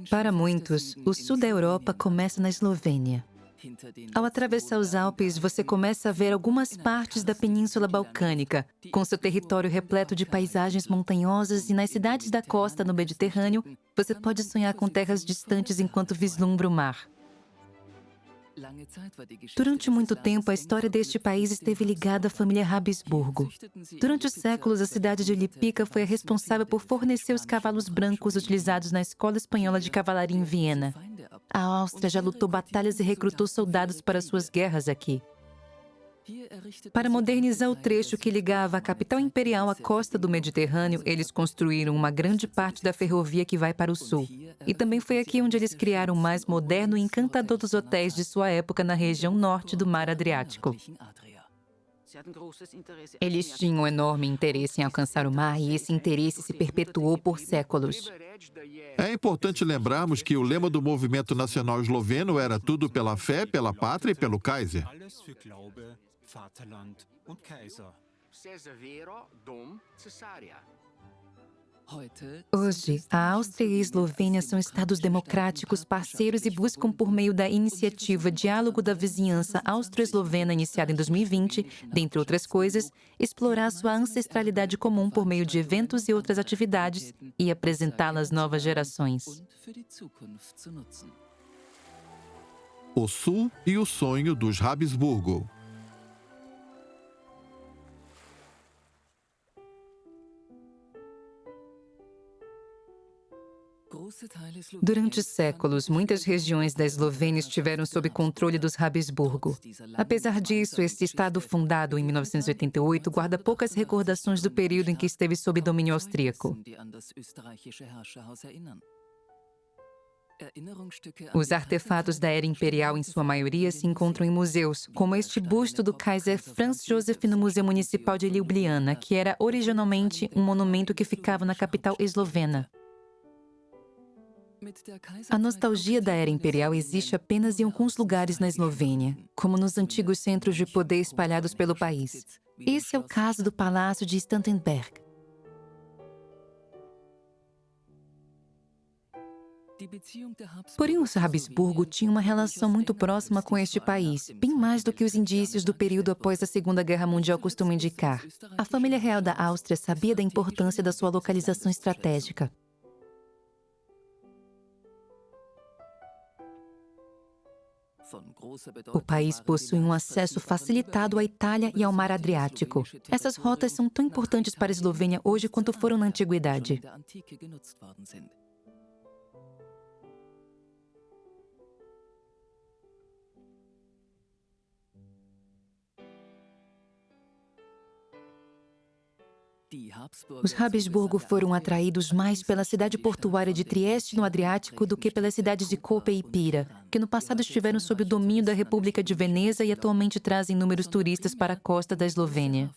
Para muitos, o sul da Europa começa na Eslovênia. Ao atravessar os Alpes, você começa a ver algumas partes da Península Balcânica, com seu território repleto de paisagens montanhosas, e nas cidades da costa no Mediterrâneo, você pode sonhar com terras distantes enquanto vislumbra o mar. Durante muito tempo, a história deste país esteve ligada à família Habsburgo. Durante os séculos, a cidade de Lipica foi a responsável por fornecer os cavalos brancos utilizados na Escola Espanhola de Cavalaria em Viena. A Áustria já lutou batalhas e recrutou soldados para suas guerras aqui. Para modernizar o trecho que ligava a capital imperial à costa do Mediterrâneo, eles construíram uma grande parte da ferrovia que vai para o sul. E também foi aqui onde eles criaram o mais moderno e encantador dos hotéis de sua época na região norte do Mar Adriático. Eles tinham um enorme interesse em alcançar o mar, e esse interesse se perpetuou por séculos. É importante lembrarmos que o lema do movimento nacional esloveno era tudo pela fé, pela pátria e pelo Kaiser. Hoje, a Áustria e a Eslovênia são estados democráticos, parceiros, e buscam, por meio da iniciativa Diálogo da Vizinhança Austro-Eslovena, iniciada em 2020, dentre outras coisas, explorar sua ancestralidade comum por meio de eventos e outras atividades e apresentá-la às novas gerações. O Sul e o sonho dos Habsburgo. Durante séculos, muitas regiões da Eslovênia estiveram sob controle dos Habsburgo. Apesar disso, este estado, fundado em 1988, guarda poucas recordações do período em que esteve sob domínio austríaco. Os artefatos da era imperial, em sua maioria, se encontram em museus, como este busto do Kaiser Franz Josef no Museu Municipal de Ljubljana, que era originalmente um monumento que ficava na capital eslovena. A nostalgia da era imperial existe apenas em alguns lugares na Eslovênia, como nos antigos centros de poder espalhados pelo país. Esse é o caso do Palácio de Stauffenberg. Porém, os Habsburgo tinham uma relação muito próxima com este país, bem mais do que os indícios do período após a Segunda Guerra Mundial costumam indicar. A família real da Áustria sabia da importância da sua localização estratégica. O país possui um acesso facilitado à Itália e ao Mar Adriático. Essas rotas são tão importantes para a Eslovênia hoje quanto foram na antiguidade. Os Habsburgo foram atraídos mais pela cidade portuária de Trieste, no Adriático, do que pelas cidades de Koper e Pira, que no passado estiveram sob o domínio da República de Veneza e atualmente trazem inúmeros turistas para a costa da Eslovênia.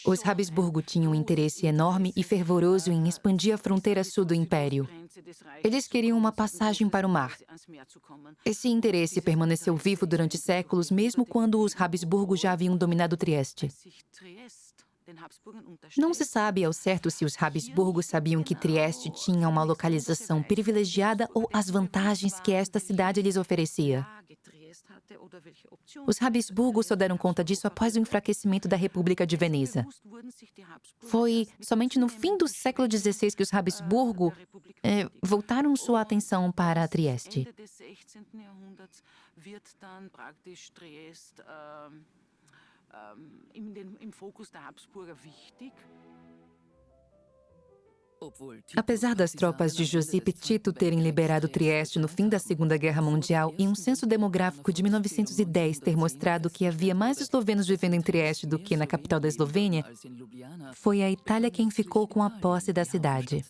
Os Habsburgo tinham um interesse enorme e fervoroso em expandir a fronteira sul do Império. Eles queriam uma passagem para o mar. Esse interesse permaneceu vivo durante séculos, mesmo quando os Habsburgo já haviam dominado Trieste. Não se sabe ao certo se os Habsburgo sabiam que Trieste tinha uma localização privilegiada ou as vantagens que esta cidade lhes oferecia. Os Habsburgo só deram conta disso após o enfraquecimento da República de Veneza. Foi somente no fim do século XVI que os Habsburgo voltaram sua atenção para Trieste. Apesar das tropas de Josip Tito terem liberado Trieste no fim da Segunda Guerra Mundial e um censo demográfico de 1910 ter mostrado que havia mais eslovenos vivendo em Trieste do que na capital da Eslovênia, foi a Itália quem ficou com a posse da cidade.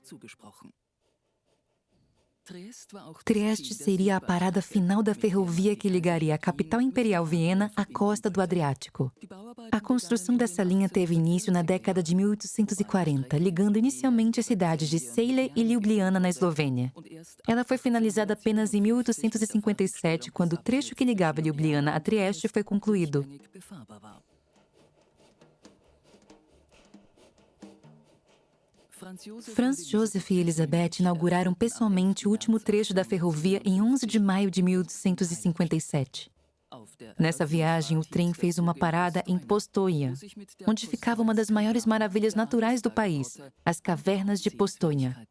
Trieste seria a parada final da ferrovia que ligaria a capital imperial Viena à costa do Adriático. A construção dessa linha teve início na década de 1840, ligando inicialmente as cidades de Ceilê e Ljubljana, na Eslovênia. Ela foi finalizada apenas em 1857, quando o trecho que ligava Ljubljana a Trieste foi concluído. Franz Joseph e Elisabeth inauguraram pessoalmente o último trecho da ferrovia em 11 de maio de 1857. Nessa viagem, o trem fez uma parada em Postojna, onde ficava uma das maiores maravilhas naturais do país, as cavernas de Postojna.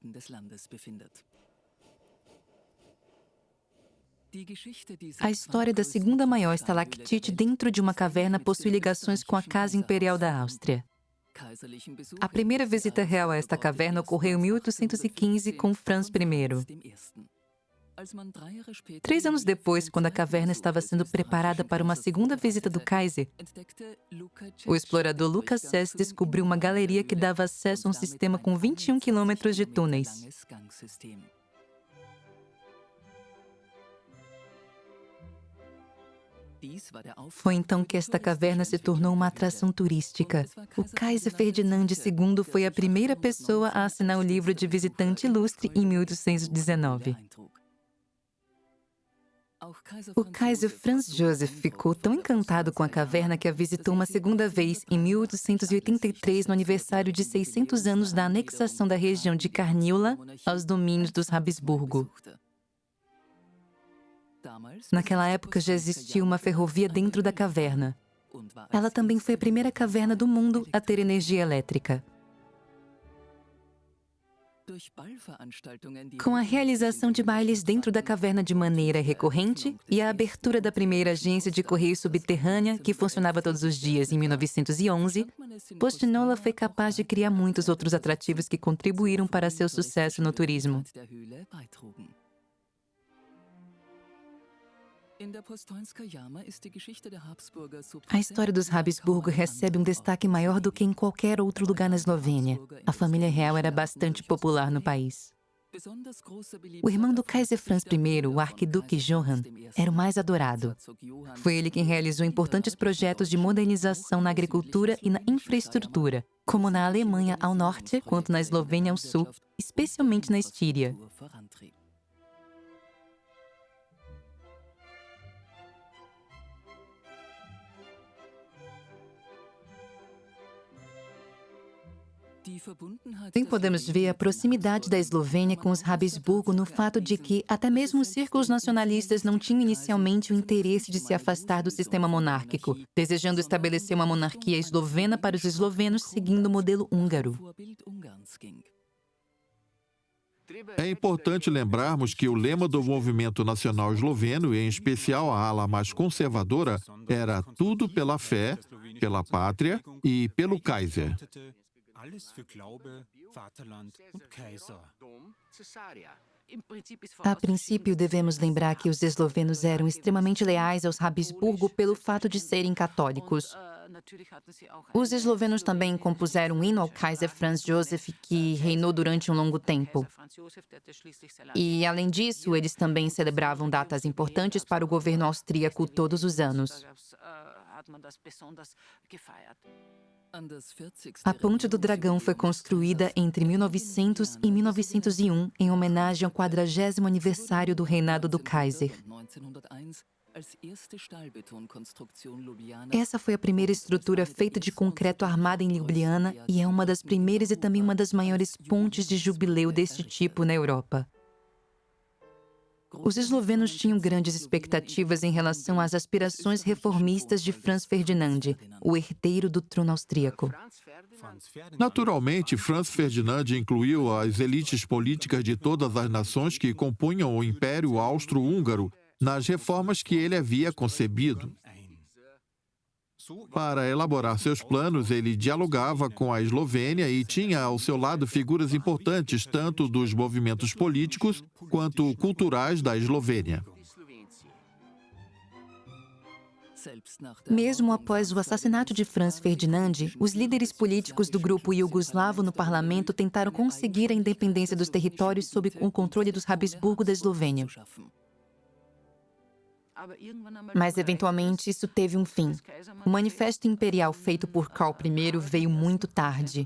A história da segunda maior estalactite dentro de uma caverna possui ligações com a Casa Imperial da Áustria. A primeira visita real a esta caverna ocorreu em 1815 com Franz I. 3 anos depois, quando a caverna estava sendo preparada para uma segunda visita do Kaiser, o explorador Lucas Sess descobriu uma galeria que dava acesso a um sistema com 21 quilômetros de túneis. Foi então que esta caverna se tornou uma atração turística. O Kaiser Ferdinand II foi a primeira pessoa a assinar o livro de visitante ilustre em 1819. O Kaiser Franz Joseph ficou tão encantado com a caverna que a visitou uma segunda vez em 1883, no aniversário de 600 anos da anexação da região de Carniola aos domínios dos Habsburgo. Naquela época já existia uma ferrovia dentro da caverna. Ela também foi a primeira caverna do mundo a ter energia elétrica. Com a realização de bailes dentro da caverna de maneira recorrente e a abertura da primeira agência de correio subterrânea, que funcionava todos os dias em 1911, Postojna foi capaz de criar muitos outros atrativos que contribuíram para seu sucesso no turismo. A história dos Habsburgo recebe um destaque maior do que em qualquer outro lugar na Eslovênia. A família real era bastante popular no país. O irmão do Kaiser Franz I, o arquiduque Johann, era o mais adorado. Foi ele quem realizou importantes projetos de modernização na agricultura e na infraestrutura, como na Alemanha ao norte, quanto na Eslovênia ao sul, especialmente na Estíria. Também podemos ver a proximidade da Eslovênia com os Habsburgo no fato de que até mesmo os círculos nacionalistas não tinham inicialmente o interesse de se afastar do sistema monárquico, desejando estabelecer uma monarquia eslovena para os eslovenos seguindo o modelo húngaro. É importante lembrarmos que o lema do movimento nacional esloveno, e em especial a ala mais conservadora, era tudo pela fé, pela pátria e pelo Kaiser. A princípio, devemos lembrar que os eslovenos eram extremamente leais aos Habsburgo pelo fato de serem católicos. Os eslovenos também compuseram um hino ao Kaiser Franz Joseph, que reinou durante um longo tempo. E, além disso, eles também celebravam datas importantes para o governo austríaco todos os anos. A Ponte do Dragão foi construída entre 1900 e 1901 em homenagem ao 40º aniversário do reinado do Kaiser. Essa foi a primeira estrutura feita de concreto armada em Ljubljana e é uma das primeiras e também uma das maiores pontes de jubileu deste tipo na Europa. Os eslovenos tinham grandes expectativas em relação às aspirações reformistas de Franz Ferdinand, o herdeiro do trono austríaco. Naturalmente, Franz Ferdinand incluiu as elites políticas de todas as nações que compunham o Império Austro-Húngaro nas reformas que ele havia concebido. Para elaborar seus planos, ele dialogava com a Eslovênia e tinha ao seu lado figuras importantes tanto dos movimentos políticos quanto culturais da Eslovênia. Mesmo após o assassinato de Franz Ferdinand, os líderes políticos do grupo iugoslavo no parlamento tentaram conseguir a independência dos territórios sob o controle dos Habsburgo da Eslovênia. Mas, eventualmente, isso teve um fim. O Manifesto Imperial feito por Karl I veio muito tarde.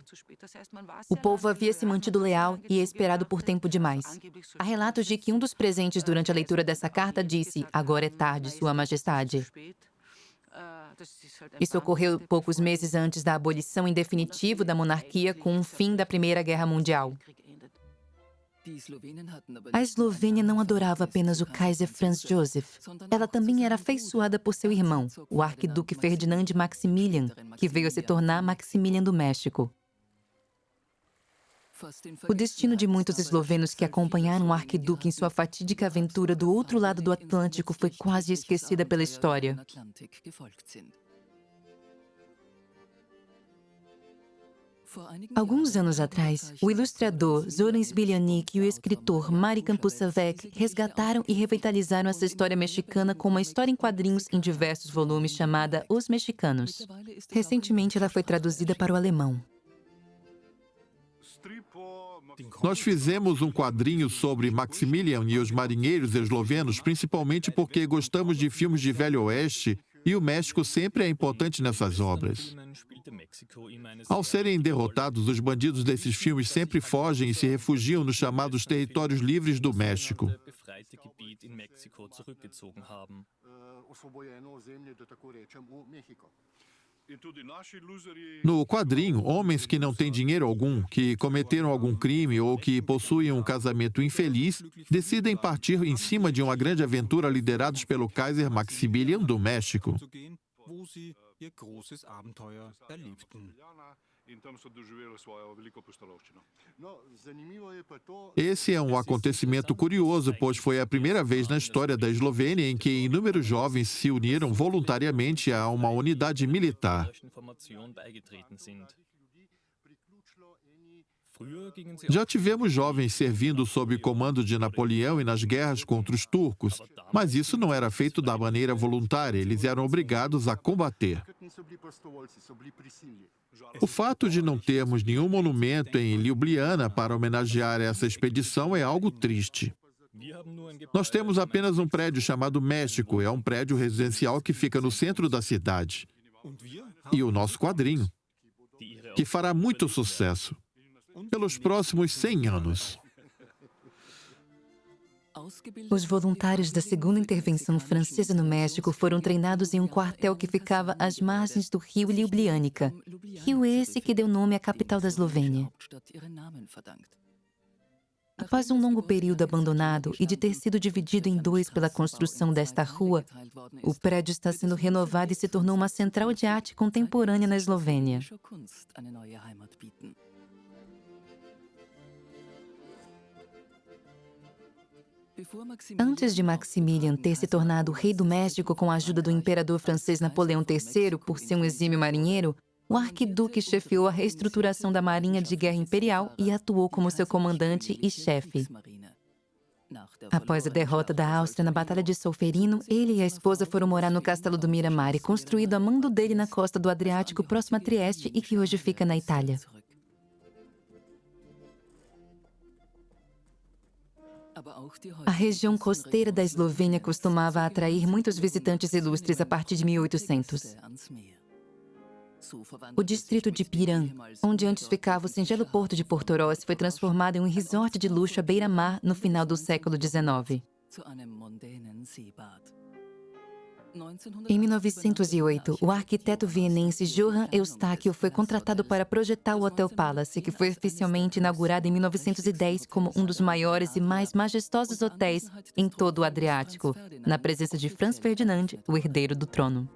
O povo havia se mantido leal e esperado por tempo demais. Há relatos de que um dos presentes durante a leitura dessa carta disse: "Agora é tarde, Sua Majestade." Isso ocorreu poucos meses antes da abolição em definitivo da monarquia com o fim da Primeira Guerra Mundial. A Eslovênia não adorava apenas o Kaiser Franz Josef. Ela também era afeiçoada por seu irmão, o arquiduque Ferdinand Maximilian, que veio a se tornar Maximilian do México. O destino de muitos eslovenos que acompanharam o arquiduque em sua fatídica aventura do outro lado do Atlântico foi quase esquecida pela história. Alguns anos atrás, o ilustrador Zoran Smiljanic e o escritor Mari Kampusavec resgataram e revitalizaram essa história mexicana com uma história em quadrinhos em diversos volumes chamada Os Mexicanos. Recentemente, ela foi traduzida para o alemão. Nós fizemos um quadrinho sobre Maximilian e os marinheiros eslovenos, principalmente porque gostamos de filmes de Velho Oeste e o México sempre é importante nessas obras. Ao serem derrotados, os bandidos desses filmes sempre fogem e se refugiam nos chamados territórios livres do México. No quadrinho, homens que não têm dinheiro algum, que cometeram algum crime ou que possuem um casamento infeliz, decidem partir em cima de uma grande aventura liderados pelo Kaiser Maximilian do México. Esse é um acontecimento curioso, pois foi a primeira vez na história da Eslovênia em que inúmeros jovens se uniram voluntariamente a uma unidade militar. Já tivemos jovens servindo sob comando de Napoleão e nas guerras contra os turcos, mas isso não era feito da maneira voluntária, eles eram obrigados a combater. O fato de não termos nenhum monumento em Ljubljana para homenagear essa expedição é algo triste. Nós temos apenas um prédio chamado México, é um prédio residencial que fica no centro da cidade. E o nosso quadrinho, que fará muito sucesso pelos próximos 100 anos. Os voluntários da Segunda Intervenção Francesa no México foram treinados em um quartel que ficava às margens do rio Ljubljanica, rio esse que deu nome à capital da Eslovênia. Após um longo período abandonado e de ter sido dividido em dois pela construção desta rua, o prédio está sendo renovado e se tornou uma central de arte contemporânea na Eslovênia. Antes de Maximilian ter se tornado rei do México com a ajuda do imperador francês Napoleão III por ser um exímio marinheiro, o arquiduque chefiou a reestruturação da Marinha de Guerra Imperial e atuou como seu comandante e chefe. Após a derrota da Áustria na Batalha de Solferino, ele e a esposa foram morar no Castelo do Miramare, construído a mando dele na costa do Adriático, próximo a Trieste e que hoje fica na Itália. A região costeira da Eslovênia costumava atrair muitos visitantes ilustres a partir de 1800. O distrito de Piran, onde antes ficava o singelo porto de Portoroz, foi transformado em um resort de luxo à beira-mar no final do século XIX. Em 1908, o arquiteto vienense Johann Eustáquio foi contratado para projetar o Hotel Palace, que foi oficialmente inaugurado em 1910 como um dos maiores e mais majestosos hotéis em todo o Adriático, na presença de Franz Ferdinand, o herdeiro do trono.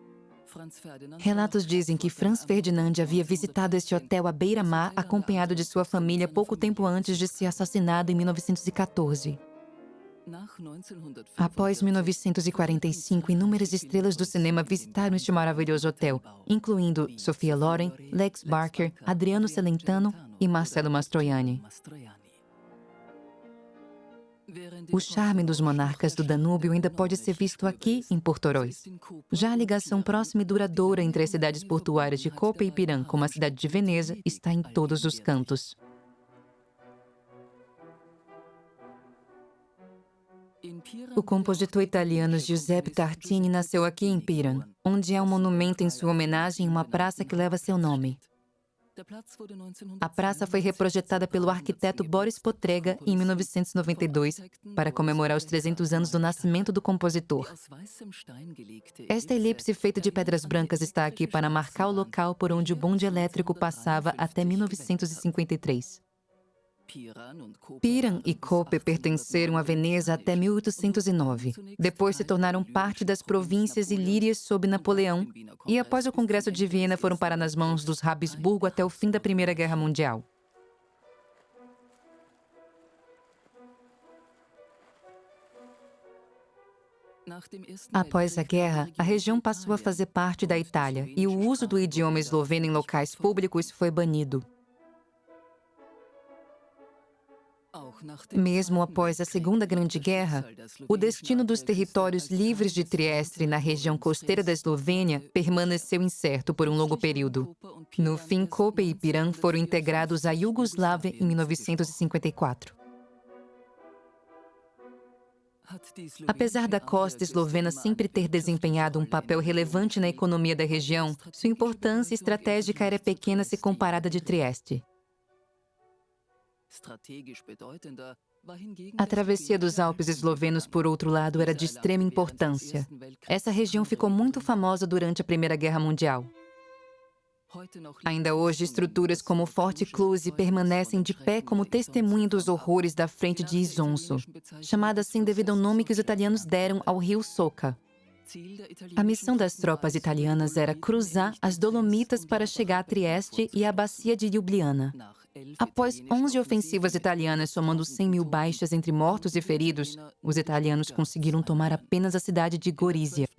Relatos dizem que Franz Ferdinand havia visitado este hotel à beira-mar acompanhado de sua família pouco tempo antes de ser assassinado em 1914. Após 1945, inúmeras estrelas do cinema visitaram este maravilhoso hotel, incluindo Sophia Loren, Lex Barker, Adriano Celentano e Marcello Mastroianni. O charme dos monarcas do Danúbio ainda pode ser visto aqui, em Portoroz. Já a ligação próxima e duradoura entre as cidades portuárias de Koper e Piran, como a cidade de Veneza, está em todos os cantos. O compositor italiano Giuseppe Tartini nasceu aqui em Piran, onde há um monumento em sua homenagem em uma praça que leva seu nome. A praça foi reprojetada pelo arquiteto Boris Potrega em 1992 para comemorar os 300 anos do nascimento do compositor. Esta elipse feita de pedras brancas está aqui para marcar o local por onde o bonde elétrico passava até 1953. Piran e Koper pertenceram a Veneza até 1809. Depois se tornaram parte das províncias ilírias sob Napoleão e, após o Congresso de Viena, foram parar nas mãos dos Habsburgo até o fim da Primeira Guerra Mundial. Após a guerra, a região passou a fazer parte da Itália e o uso do idioma esloveno em locais públicos foi banido. Mesmo após a Segunda Grande Guerra, o destino dos territórios livres de Trieste na região costeira da Eslovênia permaneceu incerto por um longo período. No fim, Koper e Piran foram integrados à Iugoslávia em 1954. Apesar da costa eslovena sempre ter desempenhado um papel relevante na economia da região, sua importância estratégica era pequena se comparada de Trieste. A travessia dos Alpes eslovenos, por outro lado, era de extrema importância. Essa região ficou muito famosa durante a Primeira Guerra Mundial. Ainda hoje, estruturas como o Forte Cluse permanecem de pé como testemunha dos horrores da frente de Isonzo, chamada assim devido ao nome que os italianos deram ao rio Soca. A missão das tropas italianas era cruzar as Dolomitas para chegar a Trieste e à bacia de Ljubljana. Após 11 ofensivas italianas, somando 100.000 baixas entre mortos e feridos, os italianos conseguiram tomar apenas a cidade de Gorizia.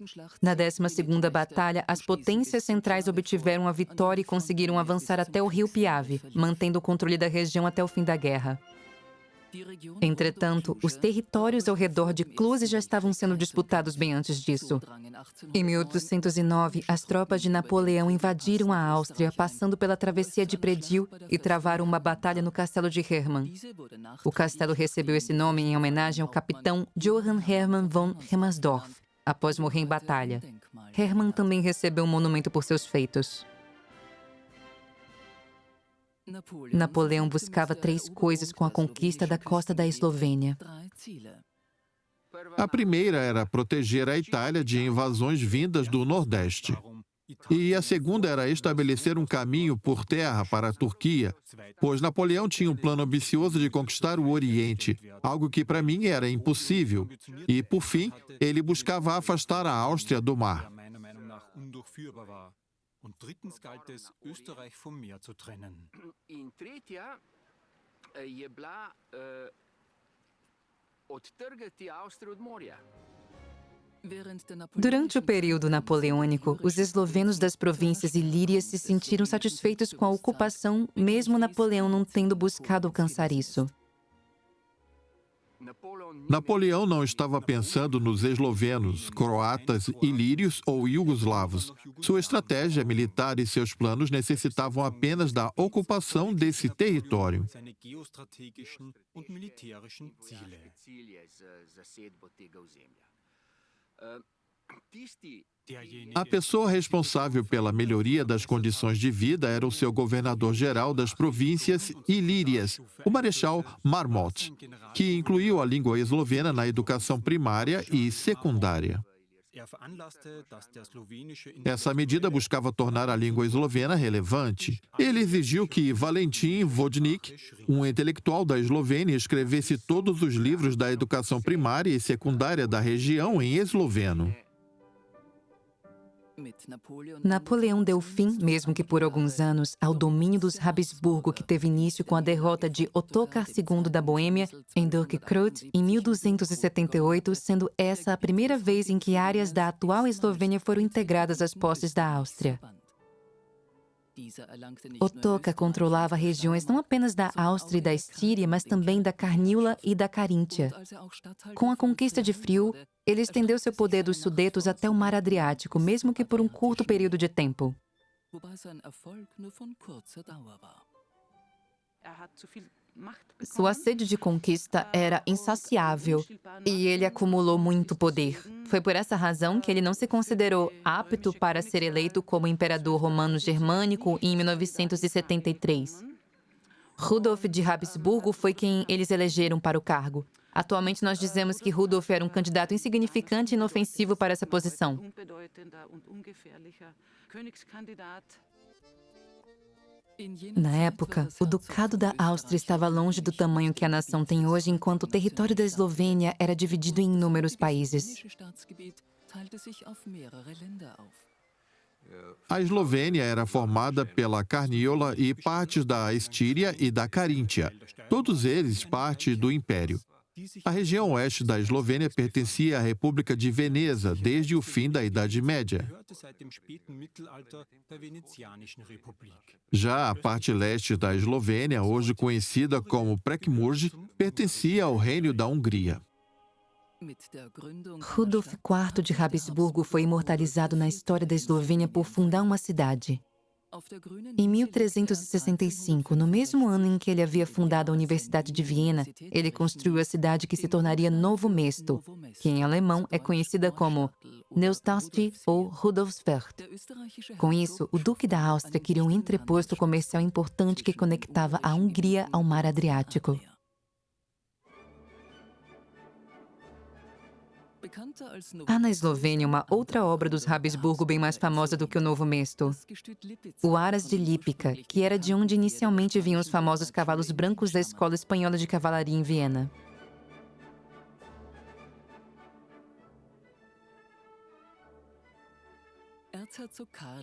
Na 12ª batalha, as potências centrais obtiveram a vitória e conseguiram avançar até o rio Piave, mantendo o controle da região até o fim da guerra. Entretanto, os territórios ao redor de Cluse já estavam sendo disputados bem antes disso. Em 1809, as tropas de Napoleão invadiram a Áustria, passando pela travessia de Predil e travaram uma batalha no castelo de Hermann. O castelo recebeu esse nome em homenagem ao capitão Johann Hermann von Helmersdorf, após morrer em batalha. Hermann também recebeu um monumento por seus feitos. Napoleão buscava 3 coisas com a conquista da costa da Eslovênia. A primeira era proteger a Itália de invasões vindas do Nordeste. E a segunda era estabelecer um caminho por terra para a Turquia, pois Napoleão tinha um plano ambicioso de conquistar o Oriente, algo que para mim era impossível. E, por fim, ele buscava afastar a Áustria do mar. Und drittens galt es, Österreich vom Meer zu trennen. In tretja je bila odtrgati Avstrijo od morja. Durante o período napoleônico, os eslovenos das províncias ilírias se sentiram satisfeitos com a ocupação, mesmo Napoleão não tendo buscado alcançar isso. Napoleão não estava pensando nos eslovenos, croatas, ilírios ou iugoslavos. Sua estratégia militar e seus planos necessitavam apenas da ocupação desse território. A pessoa responsável pela melhoria das condições de vida era o seu governador-geral das províncias ilírias, o Marechal Marmont, que incluiu a língua eslovena na educação primária e secundária. Essa medida buscava tornar a língua eslovena relevante. Ele exigiu que Valentin Vodnik, um intelectual da Eslovênia, escrevesse todos os livros da educação primária e secundária da região em esloveno. Napoleão deu fim, mesmo que por alguns anos, ao domínio dos Habsburgo, que teve início com a derrota de Ottokar II da Boêmia em Dorkkreuth em 1278, sendo essa a primeira vez em que áreas da atual Eslovênia foram integradas às posses da Áustria. Ottokar controlava regiões não apenas da Áustria e da Estíria, mas também da Carniola e da Caríntia. Com a conquista de Friul, ele estendeu seu poder dos Sudetos até o Mar Adriático, mesmo que por um curto período de tempo. Sua sede de conquista era insaciável e ele acumulou muito poder. Foi por essa razão que ele não se considerou apto para ser eleito como imperador romano germânico em 1973. Rudolf de Habsburgo foi quem eles elegeram para o cargo. Atualmente, nós dizemos que Rudolf era um candidato insignificante e inofensivo para essa posição. Na época, o Ducado da Áustria estava longe do tamanho que a nação tem hoje, enquanto o território da Eslovênia era dividido em inúmeros países. A Eslovênia era formada pela Carniola e partes da Estíria e da Caríntia, todos eles parte do Império. A região oeste da Eslovênia pertencia à República de Veneza desde o fim da Idade Média. Já a parte leste da Eslovênia, hoje conhecida como Prekmurje, pertencia ao Reino da Hungria. Rudolf IV de Habsburgo foi imortalizado na história da Eslovênia por fundar uma cidade. Em 1365, no mesmo ano em que ele havia fundado a Universidade de Viena, ele construiu a cidade que se tornaria Novo Mesto, que em alemão é conhecida como Neustadt ou Rudolfswerk. Com isso, o Duque da Áustria queria um entreposto comercial importante que conectava a Hungria ao Mar Adriático. Há na Eslovênia uma outra obra dos Habsburgo bem mais famosa do que o Novo Mesto. O Aras de Lípica, que era de onde inicialmente vinham os famosos cavalos brancos da Escola Espanhola de Cavalaria em Viena.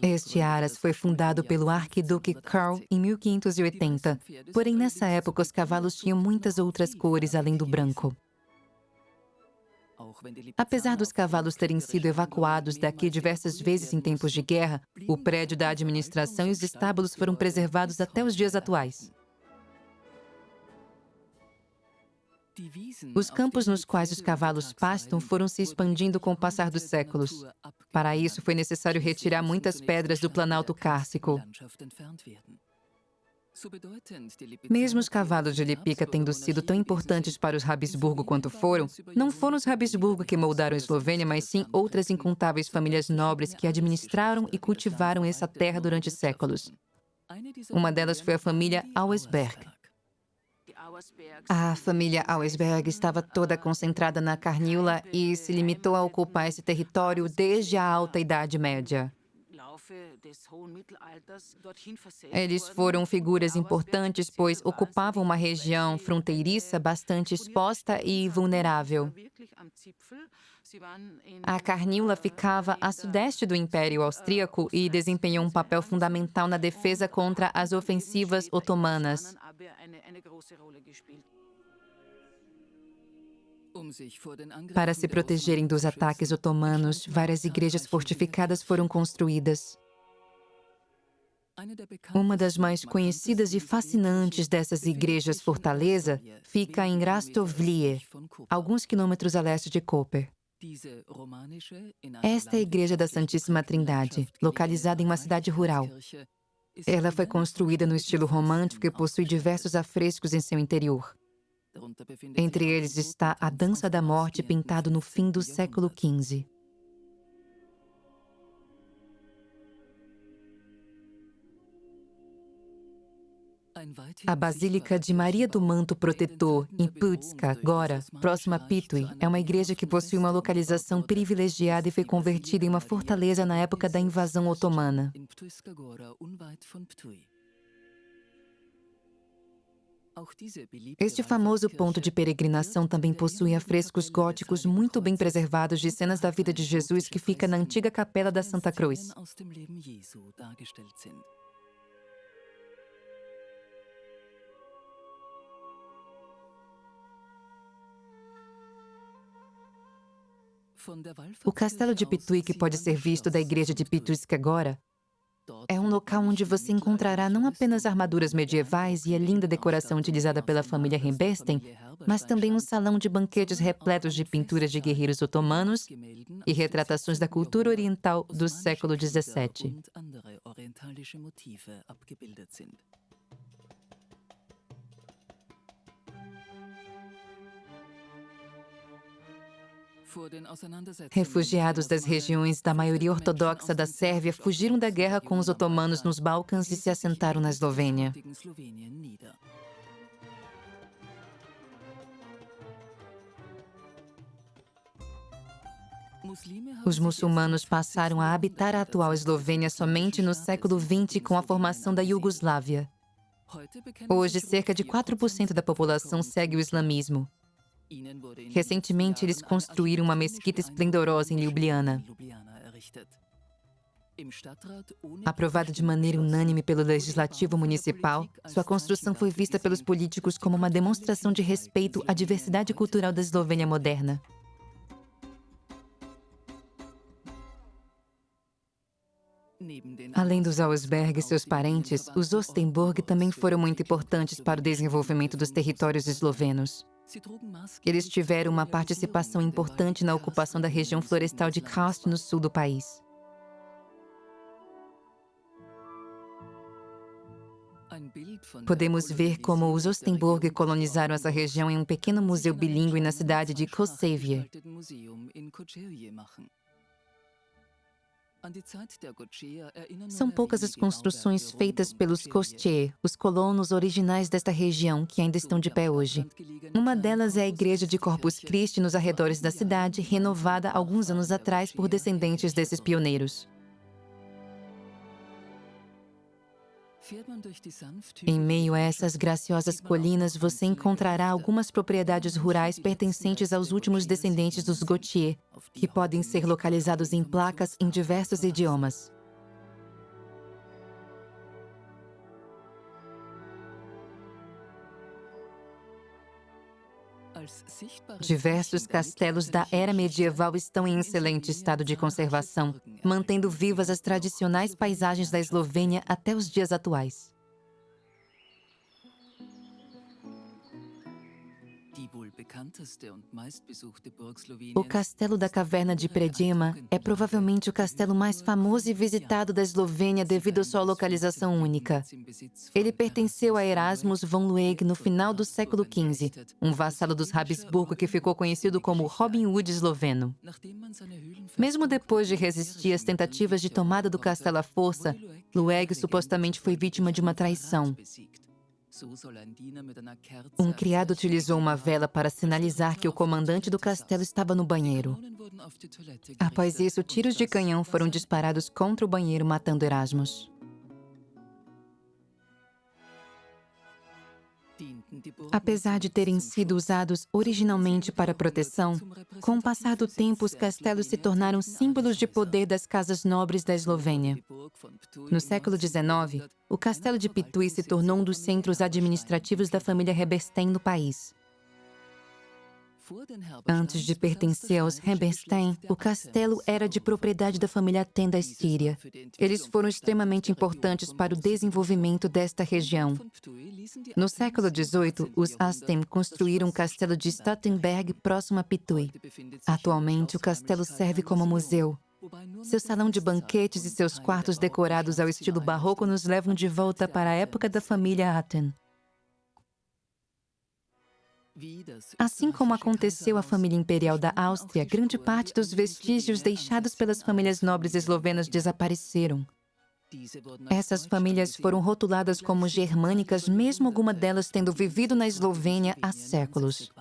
Este Aras foi fundado pelo arquiduque Karl em 1580, porém nessa época os cavalos tinham muitas outras cores além do branco. Apesar dos cavalos terem sido evacuados daqui diversas vezes em tempos de guerra, o prédio da administração e os estábulos foram preservados até os dias atuais. Os campos nos quais os cavalos pastam foram se expandindo com o passar dos séculos. Para isso, foi necessário retirar muitas pedras do Planalto Cársico. Mesmo os cavalos de Lipica tendo sido tão importantes para os Habsburgo quanto foram, não foram os Habsburgo que moldaram a Eslovênia, mas sim outras incontáveis famílias nobres que administraram e cultivaram essa terra durante séculos. Uma delas foi a família Auersperg. A família Auersperg estava toda concentrada na Carniola e se limitou a ocupar esse território desde a Alta Idade Média. Eles foram figuras importantes, pois ocupavam uma região fronteiriça bastante exposta e vulnerável. A Carniola ficava a sudeste do Império Austríaco e desempenhou um papel fundamental na defesa contra as ofensivas otomanas. Para se protegerem dos ataques otomanos, várias igrejas fortificadas foram construídas. Uma das mais conhecidas e fascinantes dessas igrejas-fortaleza fica em Rastovlie, alguns quilômetros a leste de Koper. Esta é a Igreja da Santíssima Trindade, localizada em uma cidade rural. Ela foi construída no estilo romântico e possui diversos afrescos em seu interior. Entre eles está a Dança da Morte, pintado no fim do século XV. A Basílica de Maria do Manto Protetor, em Putzka, Gora, próxima a Pitui, é uma igreja que possui uma localização privilegiada e foi convertida em uma fortaleza na época da invasão otomana. Este famoso ponto de peregrinação também possui afrescos góticos muito bem preservados de cenas da vida de Jesus que fica na antiga capela da Santa Cruz. O castelo de Pitui, que pode ser visto da igreja de Pituiska agora, é um local onde você encontrará não apenas armaduras medievais e a linda decoração utilizada pela família Rimbesten, mas também um salão de banquetes repletos de pinturas de guerreiros otomanos e retratações da cultura oriental do século XVII. Refugiados das regiões da maioria ortodoxa da Sérvia fugiram da guerra com os otomanos nos Balcãs e se assentaram na Eslovênia. Os muçulmanos passaram a habitar a atual Eslovênia somente no século XX com a formação da Iugoslávia. Hoje, cerca de 4% da população segue o islamismo. Recentemente, eles construíram uma mesquita esplendorosa em Ljubljana. Aprovada de maneira unânime pelo Legislativo Municipal, sua construção foi vista pelos políticos como uma demonstração de respeito à diversidade cultural da Eslovênia moderna. Além dos Auersberg e seus parentes, os Ostenburg também foram muito importantes para o desenvolvimento dos territórios eslovenos. Eles tiveram uma participação importante na ocupação da região florestal de Krst, no sul do país. Podemos ver como os Ostenburg colonizaram essa região em um pequeno museu bilíngue na cidade de Koševje. São poucas as construções feitas pelos Koščeje, os colonos originais desta região, que ainda estão de pé hoje. Uma delas é a Igreja de Corpus Christi nos arredores da cidade, renovada alguns anos atrás por descendentes desses pioneiros. Em meio a essas graciosas colinas, você encontrará algumas propriedades rurais pertencentes aos últimos descendentes dos Gautier, que podem ser localizados em placas em diversos idiomas. Diversos castelos da era medieval estão em excelente estado de conservação, mantendo vivas as tradicionais paisagens da Eslovênia até os dias atuais. O Castelo da Caverna de Predema é provavelmente o castelo mais famoso e visitado da Eslovênia devido à sua localização única. Ele pertenceu a Erasmus von Lueg no final do século XV, um vassalo dos Habsburgo que ficou conhecido como Robin Hood esloveno. Mesmo depois de resistir às tentativas de tomada do castelo à força, Lueg supostamente foi vítima de uma traição. Um criado utilizou uma vela para sinalizar que o comandante do castelo estava no banheiro. Após isso, tiros de canhão foram disparados contra o banheiro, matando Erasmus. Apesar de terem sido usados originalmente para proteção, com o passar do tempo, os castelos se tornaram símbolos de poder das casas nobres da Eslovênia. No século XIX, o castelo de Pituj se tornou um dos centros administrativos da família Reberstein no país. Antes de pertencer aos Reberstein, o castelo era de propriedade da família Ten da Estíria. Eles foram extremamente importantes para o desenvolvimento desta região. No século XVIII, os Astem construíram o castelo de Stuttenberg, próximo a Pituj. Atualmente, o castelo serve como museu. Seu salão de banquetes e seus quartos decorados ao estilo barroco nos levam de volta para a época da família Aten. Assim como aconteceu à família imperial da Áustria, grande parte dos vestígios deixados pelas famílias nobres eslovenas desapareceram. Essas famílias foram rotuladas como germânicas, mesmo algumas delas tendo vivido na Eslovênia há séculos.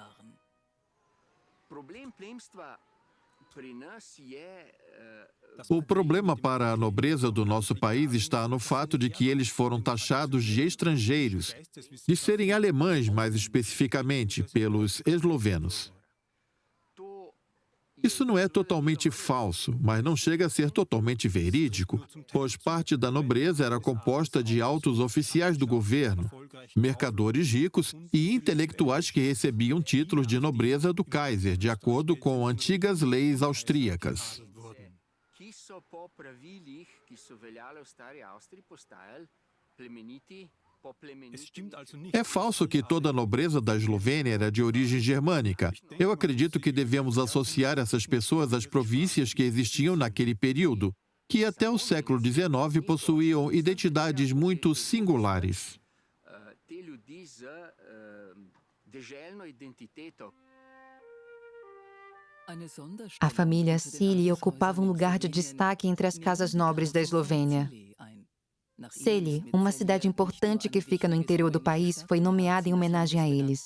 O problema para a nobreza do nosso país está no fato de que eles foram taxados de estrangeiros, de serem alemães mais especificamente, pelos eslovenos. Isso não é totalmente falso, mas não chega a ser totalmente verídico, pois parte da nobreza era composta de altos oficiais do governo, mercadores ricos e intelectuais que recebiam títulos de nobreza do Kaiser, de acordo com antigas leis austríacas. É falso que toda a nobreza da Eslovênia era de origem germânica. Eu acredito que devemos associar essas pessoas às províncias que existiam naquele período, que até o século XIX possuíam identidades muito singulares. A família Celi ocupava um lugar de destaque entre as casas nobres da Eslovênia. Celje, uma cidade importante que fica no interior do país, foi nomeada em homenagem a eles.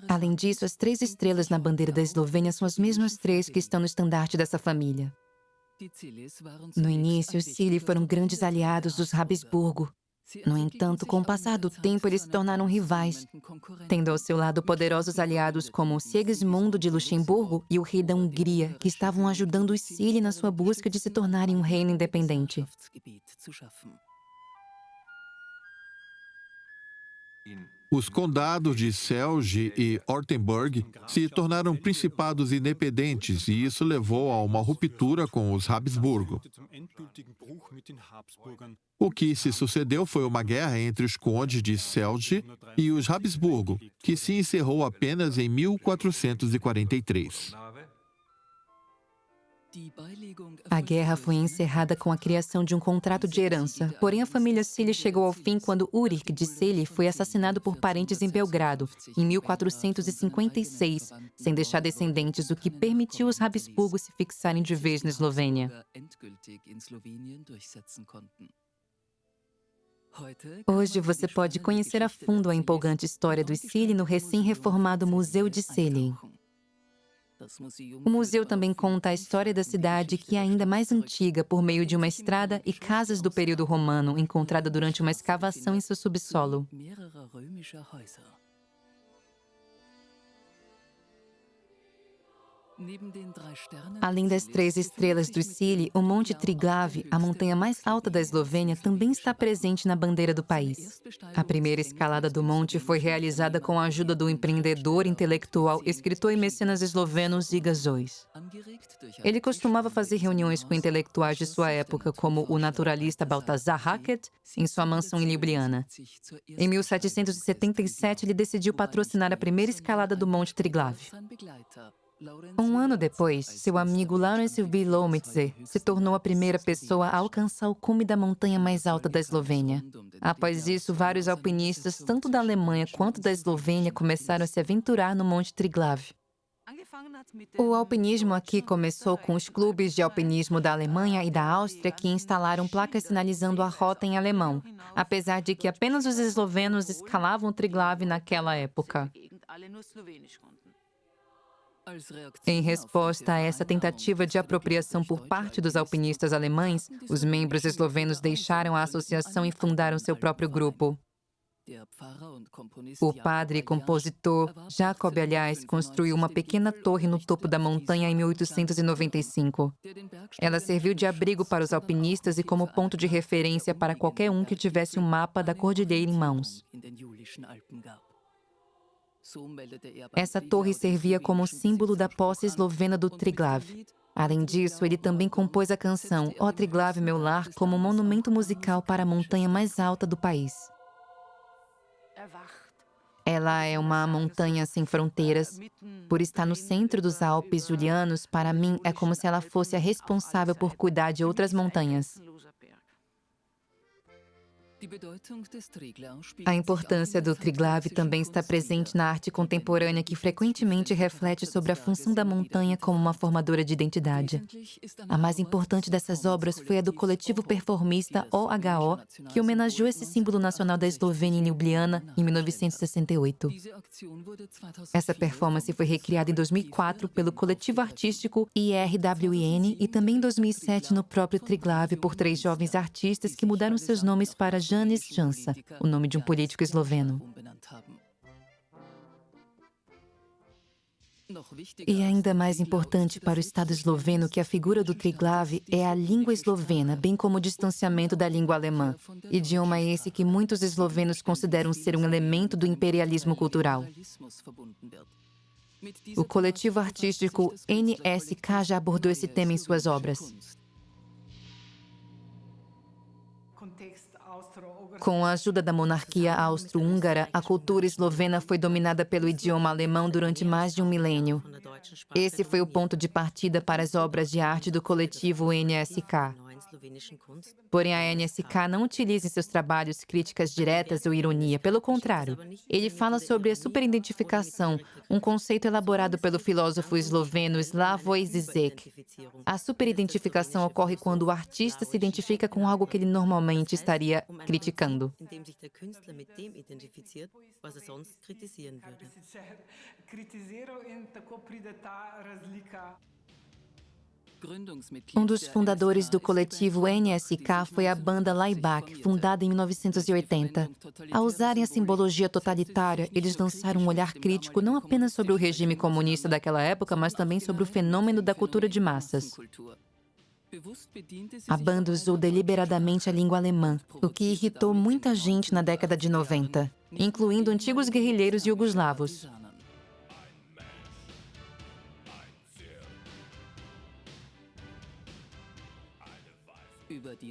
Além disso, as 3 estrelas na bandeira da Eslovênia são as mesmas 3 que estão no estandarte dessa família. No início, os Celi foram grandes aliados dos Habsburgo. No entanto, com o passar do tempo, eles se tornaram rivais, tendo ao seu lado poderosos aliados como Sigismundo de Luxemburgo e o rei da Hungria, que estavam ajudando os Celi na sua busca de se tornarem um reino independente. Os condados de Celje e Ortenburg se tornaram principados independentes e isso levou a uma ruptura com os Habsburgo. O que se sucedeu foi uma guerra entre os condes de Celje e os Habsburgo, que se encerrou apenas em 1443. A guerra foi encerrada com a criação de um contrato de herança, porém a família Celi chegou ao fim quando Ulrich de Celje foi assassinado por parentes em Belgrado, em 1456, sem deixar descendentes, o que permitiu os Habsburgo se fixarem de vez na Eslovênia. Hoje você pode conhecer a fundo a empolgante história dos Celi no recém-reformado Museu de Celje. O museu também conta a história da cidade, que é ainda mais antiga, por meio de uma estrada e casas do período romano, encontrada durante uma escavação em seu subsolo. Além das 3 estrelas do Celi, o Monte Triglav, a montanha mais alta da Eslovênia, também está presente na bandeira do país. A primeira escalada do monte foi realizada com a ajuda do empreendedor, intelectual, escritor e mecenas esloveno Žiga Zojs. Ele costumava fazer reuniões com intelectuais de sua época, como o naturalista Balthasar Hackett, em sua mansão em Ljubljana. Em 1777, ele decidiu patrocinar a primeira escalada do Monte Triglav. Um ano depois, seu amigo Lawrence V. Lomitzer se tornou a primeira pessoa a alcançar o cume da montanha mais alta da Eslovênia. Após isso, vários alpinistas, tanto da Alemanha quanto da Eslovênia, começaram a se aventurar no Monte Triglav. O alpinismo aqui começou com os clubes de alpinismo da Alemanha e da Áustria, que instalaram placas sinalizando a rota em alemão, apesar de que apenas os eslovenos escalavam o Triglav naquela época. Em resposta a essa tentativa de apropriação por parte dos alpinistas alemães, os membros eslovenos deixaram a associação e fundaram seu próprio grupo. O padre e compositor Jacob Aliás construiu uma pequena torre no topo da montanha em 1895. Ela serviu de abrigo para os alpinistas e como ponto de referência para qualquer um que tivesse um mapa da cordilheira em mãos. Essa torre servia como símbolo da posse eslovena do Triglav. Além disso, ele também compôs a canção Ó Triglav, meu lar, como monumento musical para a montanha mais alta do país. Ela é uma montanha sem fronteiras. Por estar no centro dos Alpes Julianos, para mim é como se ela fosse a responsável por cuidar de outras montanhas. A importância do Triglav também está presente na arte contemporânea, que frequentemente reflete sobre a função da montanha como uma formadora de identidade. A mais importante dessas obras foi a do coletivo performista OHO, que homenageou esse símbolo nacional da Eslovênia em Ljubljana em 1968. Essa performance foi recriada em 2004 pelo coletivo artístico IRWN e também em 2007 no próprio Triglav por 3 jovens artistas que mudaram seus nomes para Janez Janša, o nome de um político esloveno. E ainda mais importante para o Estado esloveno que a figura do Triglav é a língua eslovena, bem como o distanciamento da língua alemã. Idioma esse que muitos eslovenos consideram ser um elemento do imperialismo cultural. O coletivo artístico NSK já abordou esse tema em suas obras. Com a ajuda da monarquia austro-húngara, a cultura eslovena foi dominada pelo idioma alemão durante mais de um milênio. Esse foi o ponto de partida para as obras de arte do coletivo NSK. Porém, a NSK não utiliza em seus trabalhos críticas diretas ou ironia. Pelo contrário, ele fala sobre a superidentificação, um conceito elaborado pelo filósofo esloveno Slavoj Žižek. A superidentificação ocorre quando o artista se identifica com algo que ele normalmente estaria criticando. Um dos fundadores do coletivo NSK foi a banda Laibach, fundada em 1980. Ao usarem a simbologia totalitária, eles lançaram um olhar crítico não apenas sobre o regime comunista daquela época, mas também sobre o fenômeno da cultura de massas. A banda usou deliberadamente a língua alemã, o que irritou muita gente na década de 90, incluindo antigos guerrilheiros iugoslavos.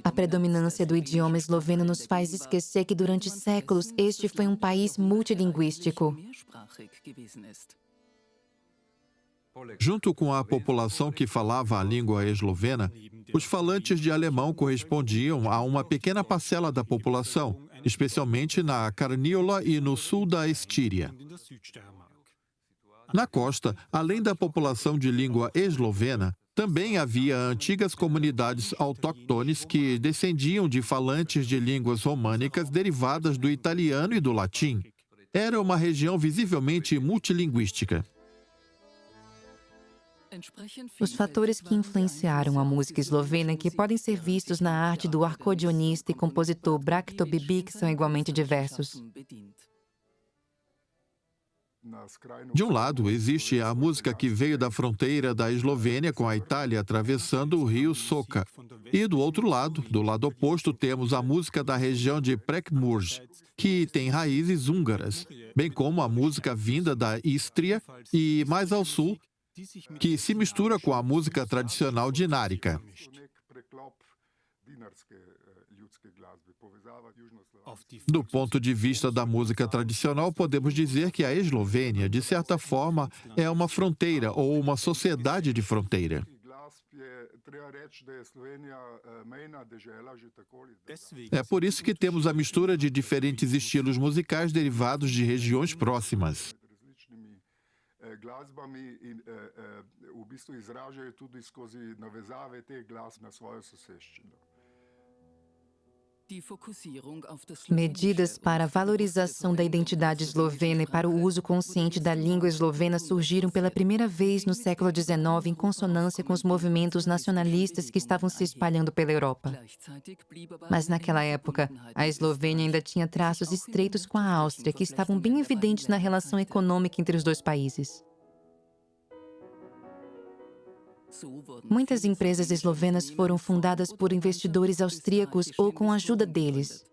A predominância do idioma esloveno nos faz esquecer que durante séculos este foi um país multilinguístico. Junto com a população que falava a língua eslovena, os falantes de alemão correspondiam a uma pequena parcela da população, especialmente na Carniola e no sul da Estíria. Na costa, além da população de língua eslovena, também havia antigas comunidades autóctones que descendiam de falantes de línguas românicas derivadas do italiano e do latim. Era uma região visivelmente multilinguística. Os fatores que influenciaram a música eslovena que podem ser vistos na arte do acordeonista e compositor Bracto Bibic são igualmente diversos. De um lado, existe a música que veio da fronteira da Eslovênia com a Itália, atravessando o rio Soca. E do outro lado, do lado oposto, temos a música da região de Prekmurj, que tem raízes húngaras, bem como a música vinda da Istria e, mais ao sul, que se mistura com a música tradicional dinárica. Do ponto de vista da música tradicional, podemos dizer que a Eslovênia, de certa forma, é uma fronteira ou uma sociedade de fronteira. É por isso que temos a mistura de diferentes estilos musicais derivados de regiões próximas. Medidas para a valorização da identidade eslovena e para o uso consciente da língua eslovena surgiram pela primeira vez no século XIX em consonância com os movimentos nacionalistas que estavam se espalhando pela Europa. Mas naquela época, a Eslovênia ainda tinha traços estreitos com a Áustria, que estavam bem evidentes na relação econômica entre os dois países. Muitas empresas eslovenas foram fundadas por investidores austríacos ou com a ajuda deles.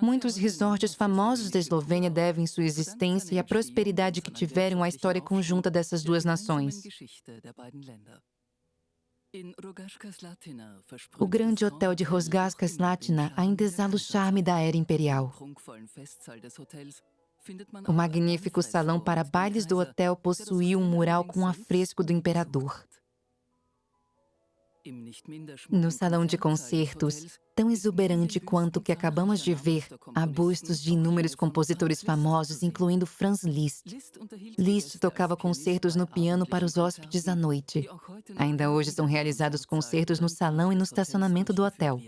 Muitos resorts famosos da Eslovênia devem sua existência e a prosperidade que tiveram à história conjunta dessas duas nações. O grande hotel de Rogaška Slatina ainda exala o charme da era imperial. O magnífico salão para bailes do hotel possuía um mural com um afresco do imperador. No salão de concertos, tão exuberante quanto o que acabamos de ver, há bustos de inúmeros compositores famosos, incluindo Franz Liszt. Liszt tocava concertos no piano para os hóspedes à noite. Ainda hoje são realizados concertos no salão e no estacionamento do hotel.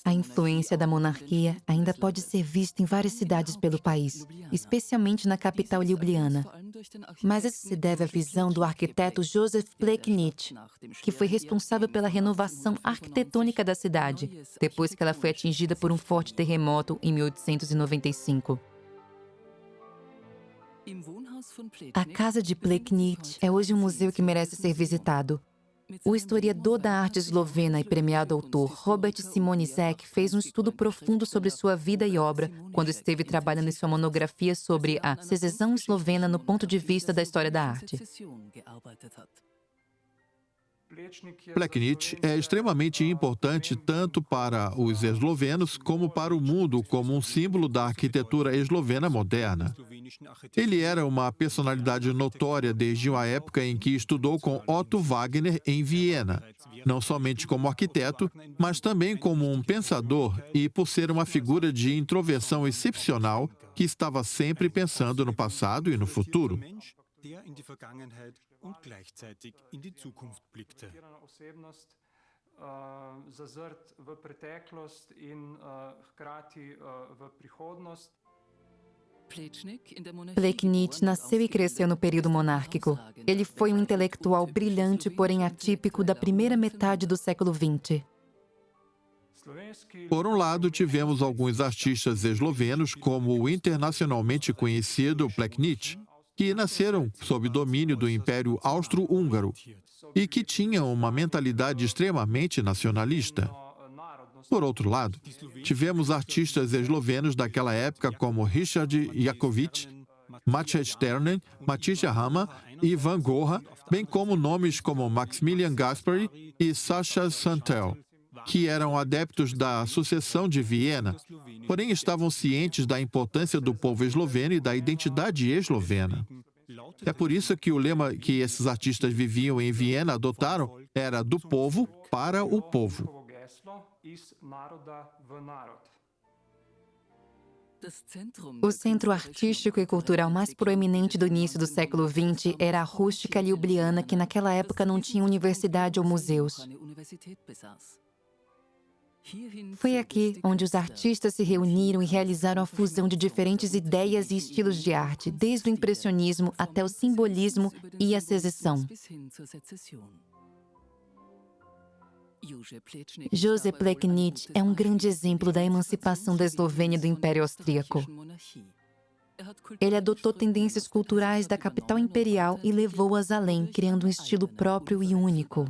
A influência da monarquia ainda pode ser vista em várias cidades pelo país, especialmente na capital Ljubljana. Mas isso se deve à visão do arquiteto Josef Plečnik, que foi responsável pela renovação arquitetônica da cidade, depois que ela foi atingida por um forte terremoto em 1895. A casa de Plečnik é hoje um museu que merece ser visitado. O historiador da arte eslovena e premiado autor Robert Simonizek fez um estudo profundo sobre sua vida e obra quando esteve trabalhando em sua monografia sobre a secessão eslovena no ponto de vista da história da arte. Plečnik é extremamente importante tanto para os eslovenos como para o mundo como um símbolo da arquitetura eslovena moderna. Ele era uma personalidade notória desde a época em que estudou com Otto Wagner em Viena, não somente como arquiteto, mas também como um pensador e por ser uma figura de introversão excepcional que estava sempre pensando no passado e no futuro. Plečnik nasceu e cresceu no período monárquico. Ele foi um intelectual brilhante, porém atípico, da primeira metade do século XX. Por um lado, tivemos alguns artistas eslovenos, como o internacionalmente conhecido Plečnik, que nasceram sob domínio do Império Austro-Húngaro e que tinham uma mentalidade extremamente nacionalista. Por outro lado, tivemos artistas eslovenos daquela época como Richard Jakovič, Maciej Sternen, Matija Rama e Van Gogh, bem como nomes como Maximilian Gaspari e Sacha Santel, que eram adeptos da sucessão de Viena, porém estavam cientes da importância do povo esloveno e da identidade eslovena. É por isso que o lema que esses artistas viviam em Viena adotaram era do povo para o povo. O centro artístico e cultural mais proeminente do início do século XX era a rústica Ljubljana, que naquela época não tinha universidade ou museus. Foi aqui onde os artistas se reuniram e realizaram a fusão de diferentes ideias e estilos de arte, desde o impressionismo até o simbolismo e a secessão. Jože Plečnik é um grande exemplo da emancipação da Eslovênia do Império Austríaco. Ele adotou tendências culturais da capital imperial e levou-as além, criando um estilo próprio e único.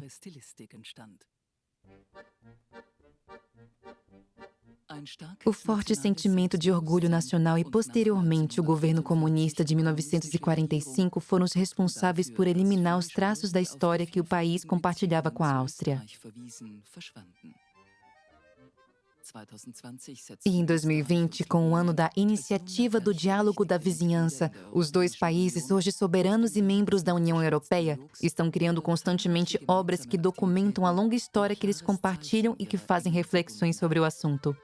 O forte sentimento de orgulho nacional e, posteriormente, o governo comunista de 1945 foram os responsáveis por eliminar os traços da história que o país compartilhava com a Áustria. E em 2020, com o ano da Iniciativa do Diálogo da Vizinhança, os dois países, hoje soberanos e membros da União Europeia, estão criando constantemente obras que documentam a longa história que eles compartilham e que fazem reflexões sobre o assunto.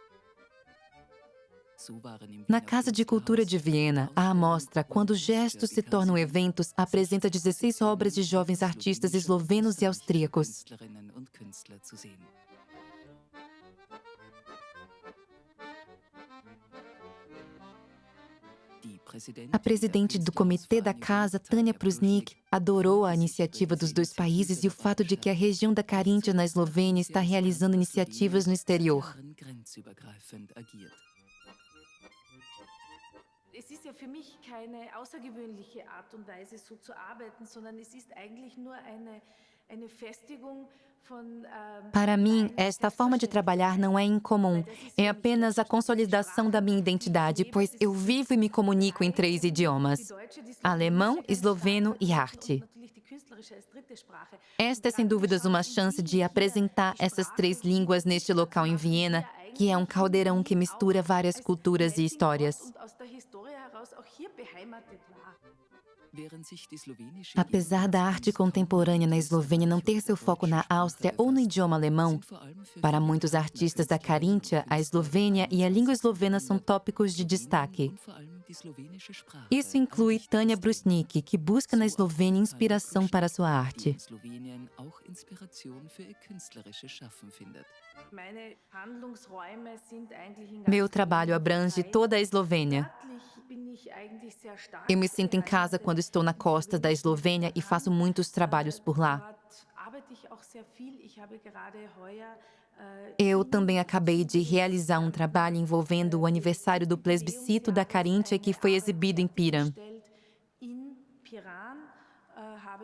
Na Casa de Cultura de Viena, a amostra Quando Gestos se Tornam Eventos apresenta 16 obras de jovens artistas eslovenos e austríacos. A presidente do comitê da casa, Tanja Pružnik, adorou a iniciativa dos dois países e o fato de que a região da Carintia, na Eslovênia, está realizando iniciativas no exterior. Es ist ja für mich keine außergewöhnliche Art und Weise, so zu arbeiten, sondern es ist eigentlich nur eine Festigung von. Para mim, esta forma de trabalhar não é incomum. É apenas a consolidação da minha identidade, pois eu vivo e me comunico em 3 idiomas: alemão, esloveno e arte. Esta é, sem dúvidas, uma chance de apresentar essas 3 línguas neste local em Viena, que é um caldeirão que mistura várias culturas e histórias. Apesar da arte contemporânea na Eslovênia não ter seu foco na Áustria ou no idioma alemão, para muitos artistas da Carintia, a Eslovênia e a língua eslovena são tópicos de destaque. Isso inclui Tanja Pružnik, que busca na Eslovênia inspiração para sua arte. Meu trabalho abrange toda a Eslovênia. Eu me sinto em casa quando estou na costa da Eslovênia e faço muitos trabalhos por lá. Eu também acabei de realizar um trabalho envolvendo o aniversário do plebiscito da Carintia, que foi exibido em Piran.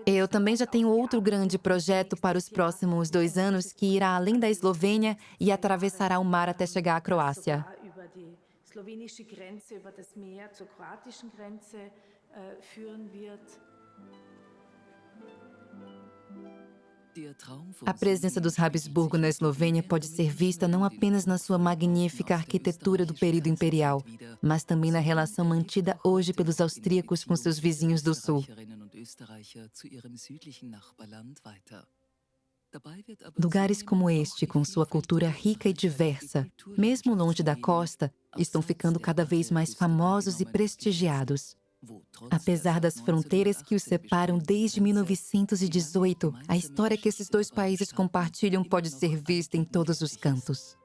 Eu também já tenho outro grande projeto para os próximos 2 anos, que irá além da Eslovênia e atravessará o mar até chegar à Croácia. Slowenische Grenze über das Meer zur kroatischen Grenze führen wird. A presença dos Habsburgo na Eslovênia pode ser vista não apenas na sua magnífica arquitetura do período imperial, mas também na relação mantida hoje pelos austríacos com seus vizinhos do sul. Lugares como este, com sua cultura rica e diversa, mesmo longe da costa, estão ficando cada vez mais famosos e prestigiados. Apesar das fronteiras que os separam desde 1918, a história que esses dois países compartilham pode ser vista em todos os cantos.